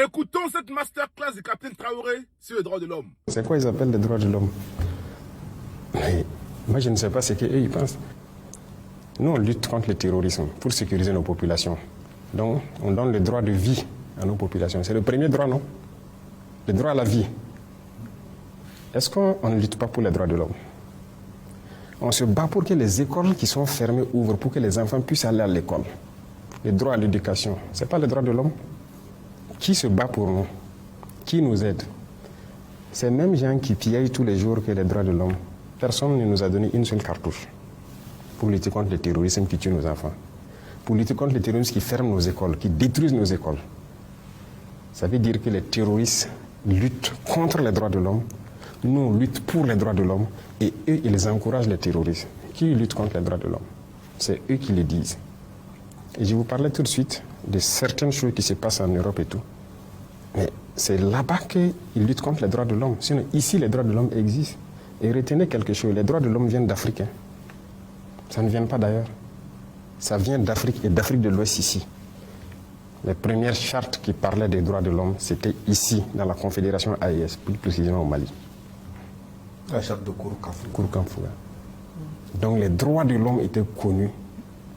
Écoutons cette masterclass du capitaine Traoré sur les droits de l'homme. C'est quoi ils appellent les droits de l'homme? Mais moi, je ne sais pas ce qu'eux ils pensent. Nous, on lutte contre le terrorisme pour sécuriser nos populations. Donc, on donne le droit de vie à nos populations. C'est le premier droit, non? Le droit à la vie. Est-ce qu'on ne lutte pas pour les droits de l'homme? On se bat pour que les écoles qui sont fermées ouvrent, pour que les enfants puissent aller à l'école. Le droit à l'éducation, ce n'est pas le droit de l'homme? Qui se bat pour nous? Qui nous aide? Ces mêmes gens qui pillent tous les jours que les droits de l'homme, personne ne nous a donné une seule cartouche pour lutter contre le terrorisme qui tue nos enfants, pour lutter contre le terrorisme qui ferme nos écoles, qui détruisent nos écoles. Ça veut dire que les terroristes luttent contre les droits de l'homme, nous on lutte pour les droits de l'homme, et eux, ils encouragent les terroristes. Qui lutte contre les droits de l'homme? C'est eux qui le disent. Et je vous parlais tout de suite de certaines choses qui se passent en Europe et tout. Mais c'est là-bas qu'ils luttent contre les droits de l'homme. Sinon, ici, les droits de l'homme existent. Et retenez quelque chose, les droits de l'homme viennent d'Afrique. Ça ne vient pas d'ailleurs. Ça vient d'Afrique et d'Afrique de l'Ouest ici. Les premières chartes qui parlaient des droits de l'homme, c'était ici, dans la Confédération AES, plus précisément au Mali. La charte de Kouroukanfou. Kouroukanfou. Donc les droits de l'homme étaient connus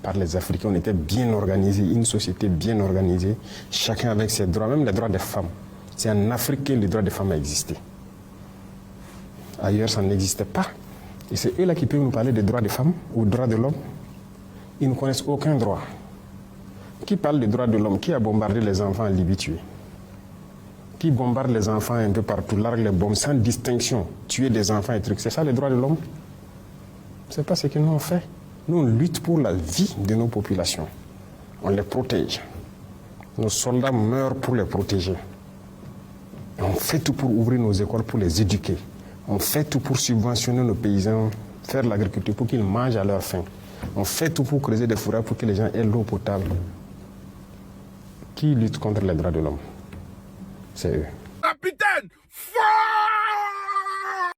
par les Africains. On était bien organisés, une société bien organisée, chacun avec ses droits, même les droits des femmes. C'est en Afrique que les droits des femmes a existé. Ailleurs, ça n'existait pas. Et c'est eux là qui peuvent nous parler des droits des femmes ou des droits de l'homme. Ils ne connaissent aucun droit. Qui parle des droits de l'homme? Qui a bombardé les enfants en Libye tués? Qui bombarde les enfants un peu partout, largue les bombes sans distinction, tuer des enfants et trucs? C'est ça les droits de l'homme? C'est pas ce que nous on fait. Nous on lutte pour la vie de nos populations. On les protège. Nos soldats meurent pour les protéger. Et on fait tout pour ouvrir nos écoles, pour les éduquer. On fait tout pour subventionner nos paysans, faire l'agriculture pour qu'ils mangent à leur faim. On fait tout pour creuser des fourrages pour que les gens aient l'eau potable. Qui lutte contre les droits de l'homme? C'est eux.